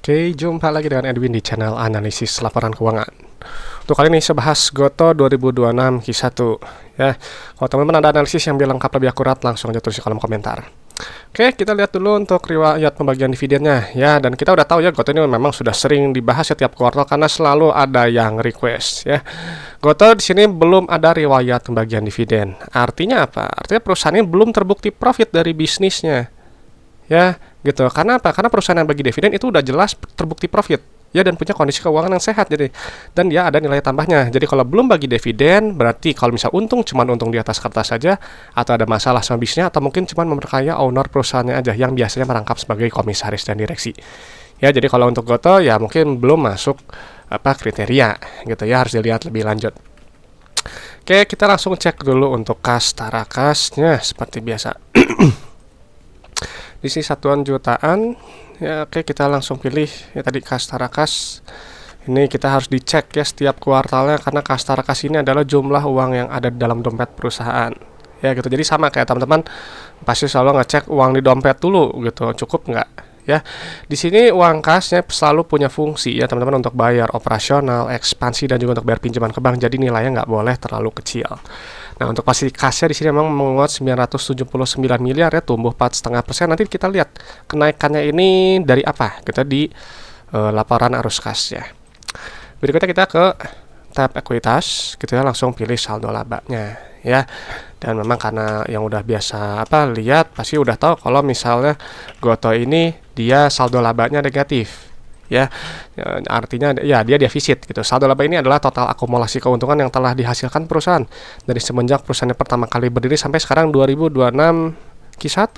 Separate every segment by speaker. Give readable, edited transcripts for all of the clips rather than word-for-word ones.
Speaker 1: Oke, jumpa lagi dengan Edwin di channel analisis laporan keuangan. Untuk kali ini saya bahas Goto 2026 Q1 ya. Kalau teman-teman ada analisis yang biar lengkap lebih akurat, langsung aja tulis di kolom komentar. Oke, kita lihat dulu untuk riwayat pembagian dividennya ya, dan kita udah tahu ya Goto ini memang sudah sering dibahas setiap kuartal karena selalu ada yang request ya. Goto di sini belum ada riwayat pembagian dividen. Artinya apa? Artinya perusahaan ini belum terbukti profit dari bisnisnya. Ya, gitu. Karena apa? Karena perusahaan yang bagi dividen itu udah jelas terbukti profit, ya, dan punya kondisi keuangan yang sehat, jadi dan dia ada nilai tambahnya. Jadi kalau belum bagi dividen, berarti kalau misal untung cuman untung di atas kertas saja, atau ada masalah sama bisnisnya, atau mungkin cuman memperkaya owner perusahaannya aja yang biasanya merangkap sebagai komisaris dan direksi. Ya, jadi kalau untuk Goto ya mungkin belum masuk kriteria gitu ya, harus dilihat lebih lanjut. Oke, kita langsung cek dulu untuk kas tarakasnya seperti biasa. Di sini satuan jutaan ya. Oke, kita langsung pilih ya tadi kas tarakas. Ini kita harus dicek ya setiap kuartalnya, karena kas tarakas ini adalah jumlah uang yang ada di dalam dompet perusahaan ya gitu. Jadi sama kayak teman-teman pasti selalu ngecek uang di dompet dulu gitu, cukup nggak ya. Di sini uang kasnya selalu punya fungsi ya teman-teman, untuk bayar operasional, ekspansi, dan juga untuk bayar pinjaman ke bank. Jadi nilainya nggak boleh terlalu kecil. Nah, untuk pasti kasnya di sini memang menguat 979 miliar ya, tumbuh 4,5%. Nanti kita lihat kenaikannya ini dari apa kita di laporan arus kas ya. Berikutnya kita ke tab ekuitas, gitu ya, langsung pilih saldo labanya ya. Dan memang karena yang udah biasa lihat, pasti udah tahu kalau misalnya Goto ini dia saldo labanya negatif. Ya, artinya ya dia defisit gitu. Saldo laba ini adalah total akumulasi keuntungan yang telah dihasilkan perusahaan dari semenjak perusahaannya pertama kali berdiri sampai sekarang 2026 Q1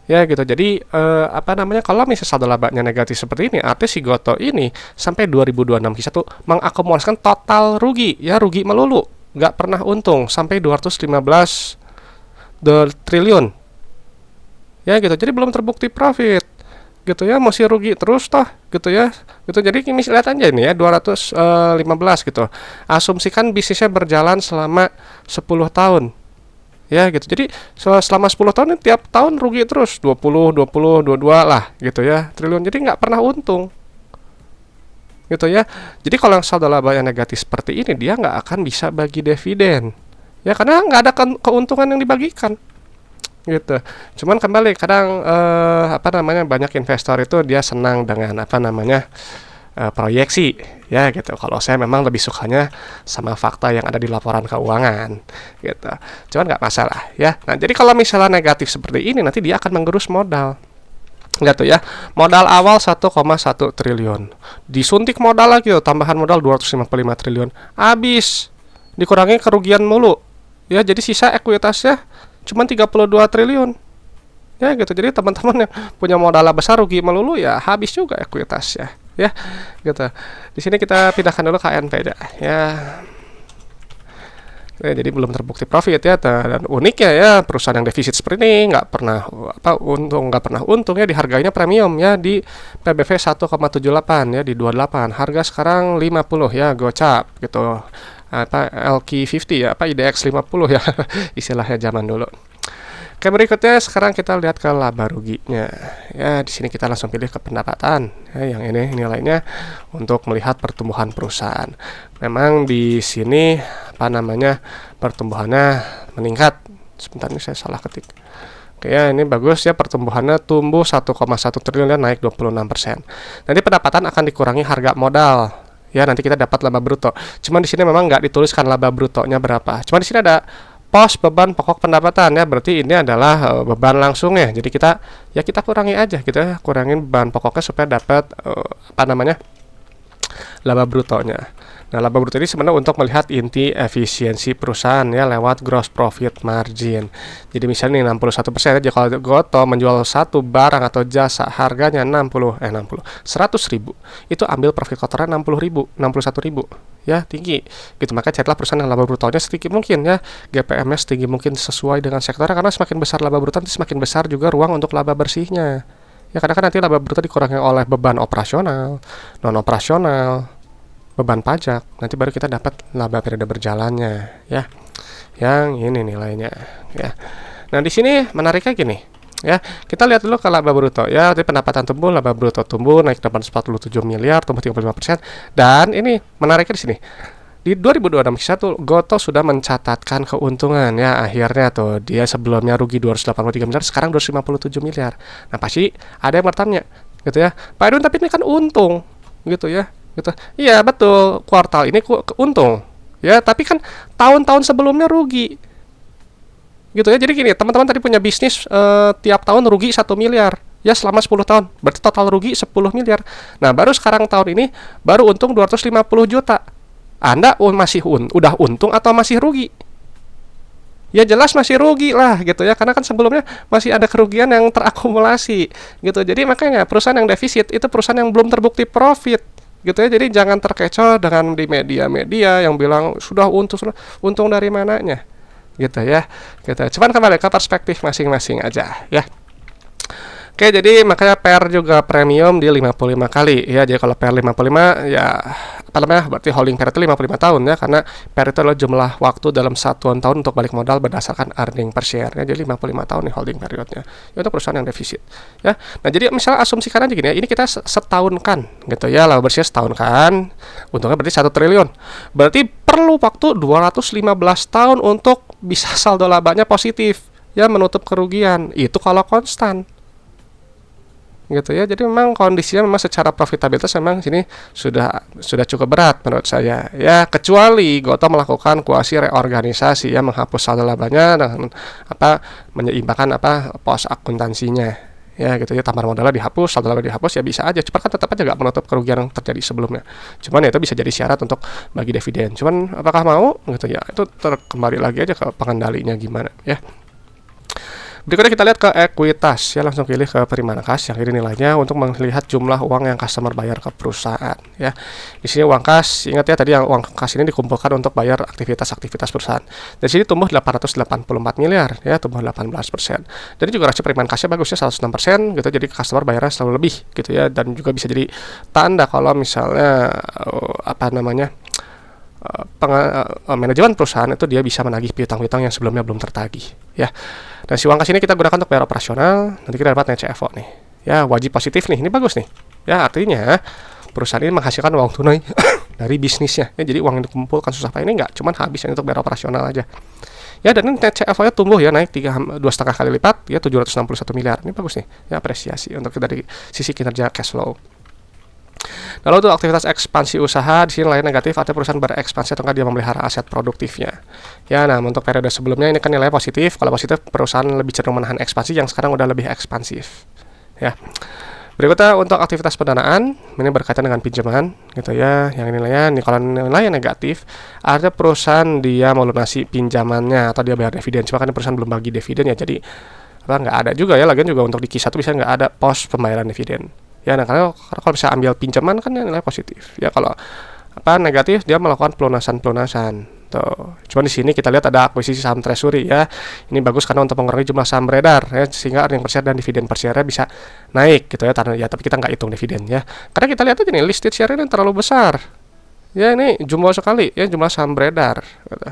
Speaker 1: ya gitu. Jadi kalau misalnya saldo labanya negatif seperti ini, artinya si Goto ini sampai 2026 Q1 mengakumulasikan total rugi ya, rugi melulu, nggak pernah untung, sampai 215 triliun ya gitu. Jadi belum terbukti profit gitu ya, masih rugi terus toh gitu ya gitu. Jadi ini lihat aja ini ya 215 gitu. Asumsikan bisnisnya berjalan selama 10 tahun ya gitu. Jadi selama 10 tahun ini tiap tahun rugi terus 20, 22 lah gitu ya triliun. Jadi nggak pernah untung gitu ya. Jadi kalau yang saldo laba yang negatif seperti ini, dia nggak akan bisa bagi dividen ya, karena nggak ada keuntungan yang dibagikan gitu. Cuman kembali kadang banyak investor itu dia senang dengan proyeksi ya gitu. Kalau saya memang lebih sukanya sama fakta yang ada di laporan keuangan gitu. Cuman nggak masalah ya. Nah, jadi kalau misalnya negatif seperti ini, nanti dia akan menggerus modal gitu ya. Modal awal 1,1 triliun, disuntik modal lagi tambahan modal 255 triliun, habis, dikurangi kerugian mulu ya. Jadi sisa ekuitasnya cuma 32 triliun ya gitu. Jadi teman-teman yang punya modal besar rugi melulu ya, habis juga ekuitasnya ya gitu. Di sini kita pindahkan dulu ke KNP aja ya. Jadi belum terbukti profit ya. Dan uniknya ya, perusahaan yang defisit seperti ini nggak pernah untung ya, dihargainya premium ya, di PBV 1,78 ya, di 28, harga sekarang 50 ya, gocap gitu. LQ50 ya, IDX 50 ya istilahnya zaman dulu. Oke, berikutnya sekarang kita lihat ke laba ruginya ya. Di sini kita langsung pilih ke pendapatan ya, yang ini nilainya untuk melihat pertumbuhan perusahaan. Memang di sini pertumbuhannya meningkat. Sebentar, ini saya salah ketik. Oke ya, ini bagus ya, pertumbuhannya tumbuh 1,1 triliun ya, naik 26%. Nanti pendapatan akan dikurangi harga modal ya, nanti kita dapat laba bruto. Cuman di sini memang nggak dituliskan laba brutonya berapa. Cuman di sini ada pos beban pokok pendapatan ya, berarti ini adalah beban langsungnya. Jadi kita kurangi aja gitu ya, kurangin beban pokoknya supaya dapat laba brutonya. Nah, laba bruto ini sebenarnya untuk melihat inti efisiensi perusahaan ya, lewat gross profit margin. Jadi misalnya nih 61% aja, kalau Goto menjual satu barang atau jasa harganya 100 ribu, itu ambil profit kotoran 61 ribu ya, tinggi gitu. Maka carilah perusahaan yang laba brutonya setinggi mungkin ya, GPM-nya setinggi mungkin sesuai dengan sektornya, karena semakin besar laba bruto, semakin besar juga ruang untuk laba bersihnya ya. Karena kan nanti laba bruto dikurangi oleh beban operasional, non operasional, beban pajak, nanti baru kita dapat laba periode berjalannya ya, yang ini nilainya ya. Nah, di sini menariknya gini, Ya, kita lihat dulu ke laba bruto ya. Tadi pendapatan tumbuh, laba bruto tumbuh naik 847 miliar, tumbuh 35%. Dan ini menariknya di sini. Di 2026 Goto sudah mencatatkan keuntungan ya. Akhirnya tuh dia sebelumnya rugi 283 miliar, sekarang 257 miliar. Nah, pasti ada yang bertanya gitu ya. Pak Edwin, tapi ini kan untung gitu ya. Gitu. Iya, betul. Kuartal ini untung. Ya, tapi kan tahun-tahun sebelumnya rugi gitu ya. Jadi gini, teman-teman tadi punya bisnis tiap tahun rugi 1 miliar ya selama 10 tahun, berarti total rugi 10 miliar. Nah, baru sekarang tahun ini baru untung 250 juta. Anda masih udah untung atau masih rugi? Ya jelas masih rugi lah gitu ya, karena kan sebelumnya masih ada kerugian yang terakumulasi gitu. Jadi makanya perusahaan yang defisit itu perusahaan yang belum terbukti profit gitu ya. Jadi jangan terkecoh dengan di media-media yang bilang sudah untung dari mananya gitu ya. Gitu. Cuman kembali ke perspektif masing-masing aja ya. Oke, jadi makanya PER juga premium di 55 kali ya. Jadi kalau PER 55 ya apa namanya? Berarti holding PER itu 55 tahun ya, karena PER itu adalah jumlah waktu dalam satuan tahun untuk balik modal berdasarkan earning per share ya. Jadi 55 tahun nih holding periodnya. Ya, untuk perusahaan yang defisit ya. Nah, jadi misalnya asumsikan aja gini ya, ini kita setahun kan gitu ya, laba bersih setahun kan. Untungnya berarti 1 triliun. Berarti perlu waktu 215 tahun untuk bisa saldo labanya positif ya, menutup kerugian. Itu kalau konstan gitu ya. Jadi memang kondisinya memang secara profitabilitas memang sini sudah cukup berat menurut saya ya, kecuali Goto melakukan kuasi reorganisasi ya, menghapus saldo labanya dengan menyeimbangkan pos akuntansinya ya gitu ya, tambahan modalnya dihapus, saldo laba dihapus ya bisa aja, cuma kan tetap aja nggak menutup kerugian yang terjadi sebelumnya. Cuman ya itu bisa jadi syarat untuk bagi dividen. Cuman apakah mau gitu ya, itu kembali lagi aja ke pengendalinya gimana ya. Berikutnya kita lihat ke ekuitas ya, langsung pilih ke perimanan kas yang ini nilainya untuk melihat jumlah uang yang customer bayar ke perusahaan ya. Di sini uang kas, ingat ya tadi yang uang kas ini dikumpulkan untuk bayar aktivitas-aktivitas perusahaan. Dari sini tumbuh 884 miliar ya, tumbuh 18%. Jadi juga rasio perimanan kasnya bagusnya 106% gitu, jadi customer bayarnya selalu lebih gitu ya, dan juga bisa jadi tanda kalau misalnya manajemen perusahaan itu dia bisa menagih piutang-piutang yang sebelumnya belum tertagih ya. Dan si uang kas ini kita gunakan untuk bayar operasional, nanti kita dapat net CFO nih ya, wajib positif nih, ini bagus nih ya, artinya perusahaan ini menghasilkan uang tunai dari bisnisnya ya. Jadi uang yang dikumpulkan susah payah ini nggak cuma habis untuk bayar operasional aja ya. Dan ini net CFO nya tumbuh ya, naik 2,5 kali lipat ya, 761 miliar. Ini bagus nih ya, apresiasi untuk dari sisi kinerja cash flow. Lalu untuk aktivitas ekspansi usaha, di sini nilai negatif, artinya perusahaan berekspansi atau dia memelihara aset produktifnya. Ya, nah untuk periode sebelumnya ini kan nilai positif. Kalau positif, perusahaan lebih cenderung menahan ekspansi, yang sekarang udah lebih ekspansif. Ya. Berikutnya untuk aktivitas pendanaan, ini berkaitan dengan pinjaman gitu ya. Yang nilainya, kalau nilainya negatif, artinya perusahaan dia melunasi pinjamannya atau dia bayar dividen. Cuma kan perusahaan belum bagi dividen ya, jadi nggak ada juga ya. Lagian juga untuk di Q1 bisa nggak ada pos pembayaran dividen. Ya, nah karena kalau bisa ambil pinjaman kan nilai positif. Ya kalau negatif dia melakukan pelunasan tuh. Cuman di sini kita lihat ada akuisisi saham treasury ya. Ini bagus karena untuk mengurangi jumlah saham beredar ya, sehingga earning per share dan dividen per share bisa naik gitu ya. Tapi kita nggak hitung dividen ya. Karena kita lihat aja nih listed share ini terlalu besar. Ya ini jumbo sekali ya jumlah saham beredar gitu.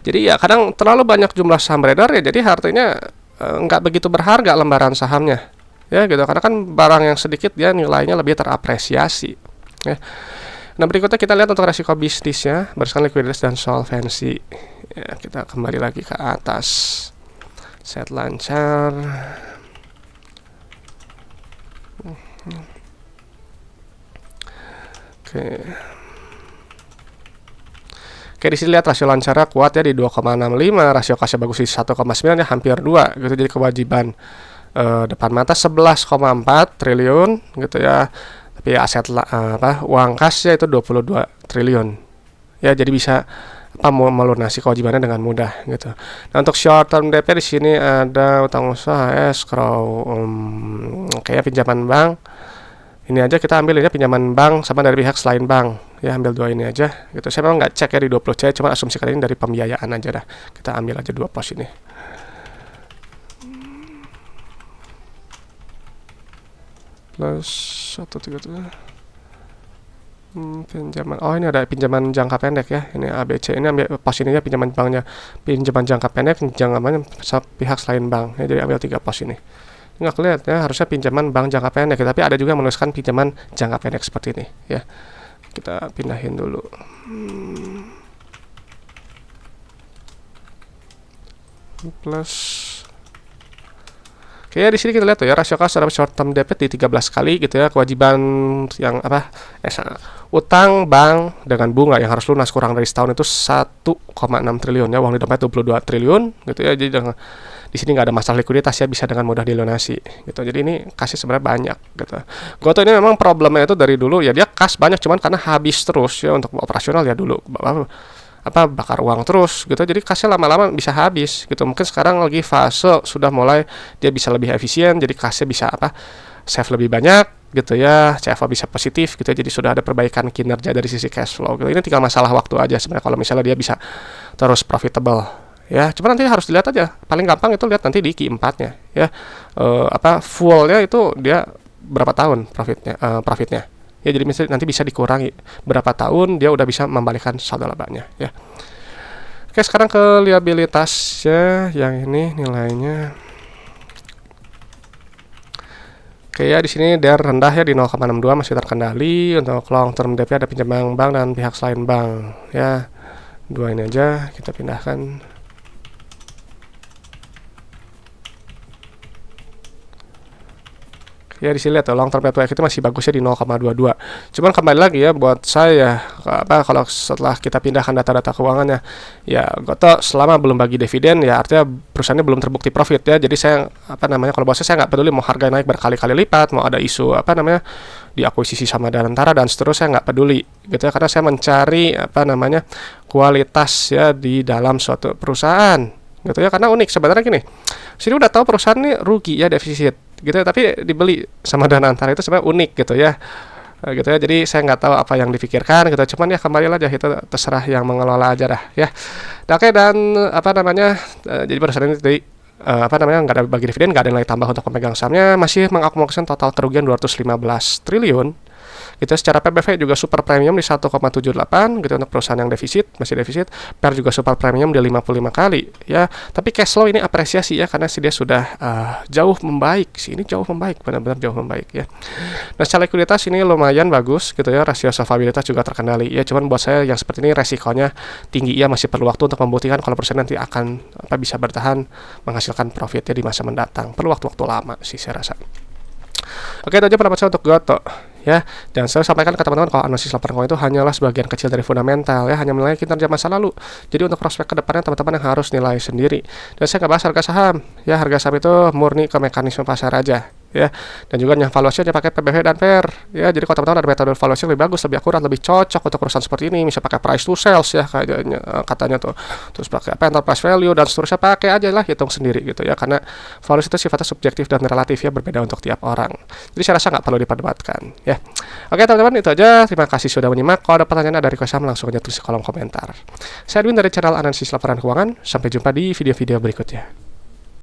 Speaker 1: Jadi ya kadang terlalu banyak jumlah saham beredar ya, jadi artinya nggak begitu berharga lembaran sahamnya. Ya gitu, karena kan barang yang sedikit dia nilainya lebih terapresiasi ya. Nah berikutnya kita lihat untuk resiko bisnisnya berdasarkan likuiditas dan solvensi ya. Kita kembali lagi ke atas, set lancar. Oke, di sini lihat rasio lancarnya kuat ya di 2,65, rasio kasnya bagus di 1,9 ya, hampir 2 gitu. Jadi kewajiban depan mata 11,4 triliun gitu ya, tapi aset uang kasnya itu 22 triliun ya, jadi bisa melunasi kewajibannya dengan mudah gitu. Nah untuk short term DP di sini ada utang usaha, escrow, kayak pinjaman bank. Ini aja kita ambil ya, pinjaman bank sama dari pihak selain bank ya, ambil dua ini aja gitu. Saya memang nggak cek ya di 20C, cuma asumsi kali ini dari pembiayaan aja dah, kita ambil aja dua pos ini. Plus 1,33. Pinjaman. Oh, ini ada pinjaman jangka pendek ya. Ini ABC. Ini ambil pos ini ya, pinjaman banknya. Pinjaman jangka pendek, pinjaman pihak selain bank. Ya, jadi ambil 3 pos ini. Nggak kelihatan ya, harusnya pinjaman bank jangka pendek ya, tapi ada juga yang menuliskan pinjaman jangka pendek seperti ini ya. Kita pindahin dulu. Plus. Oke, di sini kita lihat tuh ya, rasio kas terhadap short term debt di 13 kali gitu ya. Kewajiban yang apa? Utang bank dengan bunga yang harus lunas kurang dari setahun itu 1,6 triliun ya. Uang di dompet 22 triliun gitu ya. Jadi di sini nggak ada masalah likuiditas ya, bisa dengan mudah dilunasi gitu. Jadi ini kasih sebenarnya banyak gitu. Goto ini memang problemnya itu dari dulu ya, dia kas banyak cuman karena habis terus ya untuk operasional ya dulu. Bakar uang terus gitu, jadi kasnya lama-lama bisa habis gitu. Mungkin sekarang lagi fase sudah mulai dia bisa lebih efisien, jadi kasnya bisa save lebih banyak gitu ya, CFO bisa positif gitu ya, jadi sudah ada perbaikan kinerja dari sisi cash flow gitu. Ini tinggal masalah waktu aja sebenarnya kalau misalnya dia bisa terus profitable ya. Cuma nanti harus dilihat aja, paling gampang itu lihat nanti di Q4 nya ya, fullnya itu dia berapa tahun profitnya ya. Jadi misalnya nanti bisa dikurangi berapa tahun dia udah bisa membalikan saldo labanya ya. Oke, sekarang ke liabilitasnya yang ini nilainya. Oke ya, di sini DER rendah ya di 0,62 masih terkendali. Untuk long term debt ada pinjaman bank dan pihak selain bank ya. Dua ini aja kita pindahkan. Ya, di sini lihat long term debt to equity masih bagusnya di 0,22. Cuman kembali lagi ya, buat saya kalau setelah kita pindahkan data-data keuangannya ya, Goto selama belum bagi dividen ya artinya perusahaannya belum terbukti profit ya. Jadi saya kalau bosnya saya nggak peduli mau harga naik berkali-kali lipat, mau ada isu diakuisisi sama Danantara dan seterusnya, saya nggak peduli gitu ya, karena saya mencari kualitas ya di dalam suatu perusahaan gitu ya. Karena unik sebenarnya gini, sini udah tahu perusahaan ini rugi ya, defisit gitu ya, tapi dibeli sama Danantara itu sebenarnya unik gitu ya. Gitu ya, jadi saya nggak tahu apa yang dipikirkan gitu, cuman ya kembali aja itu terserah yang mengelola aja dah ya. Oke, dan jadi perusahaan ini tadi nggak ada bagi dividen, nggak ada nilai tambah untuk pemegang sahamnya, masih mengakumulasikan total kerugian 215 triliun gitu. Secara PBV juga super premium di 1,78 gitu untuk perusahaan yang masih defisit. PER juga super premium di 55 kali ya. Tapi cash flow ini apresiasi ya, karena dia sudah jauh membaik sih. Ini jauh membaik, benar-benar jauh membaik ya. Nah, secara likuiditas ini lumayan bagus gitu ya. Rasio solvabilitas juga terkendali ya. Cuman buat saya yang seperti ini resikonya tinggi ya, masih perlu waktu untuk membuktikan kalau perusahaan nanti akan bisa bertahan menghasilkan profitnya di masa mendatang. Perlu waktu-waktu lama sih saya rasa. Oke, itu aja pendapat saya untuk Goto ya. Dan saya sampaikan ke teman-teman kalau analisis laporan keuangan itu hanyalah sebagian kecil dari fundamental ya, hanya menilai kinerja masa lalu. Jadi untuk prospek kedepannya teman-teman yang harus nilai sendiri. Dan saya nggak bahas harga saham ya, harga saham itu murni ke mekanisme pasar aja ya. Dan juga yang valuasi dia pakai PBV dan PER ya. Jadi kalau teman-teman ada metode valuasi lebih bagus, lebih akurat, lebih cocok untuk perusahaan seperti ini, bisa pakai price to sales ya katanya tuh, terus pakai enterprise value dan seterusnya, pakai aja lah, hitung sendiri gitu ya, karena valuasi itu sifatnya subjektif dan relatif ya, berbeda untuk tiap orang. Jadi saya rasa nggak perlu diperdebatkan ya. Oke teman-teman, itu aja, terima kasih sudah menyimak. Kalau ada pertanyaan dari request langsung aja tulis di kolom komentar. Saya Edwin dari channel analisis laporan keuangan. Sampai jumpa di video-video berikutnya.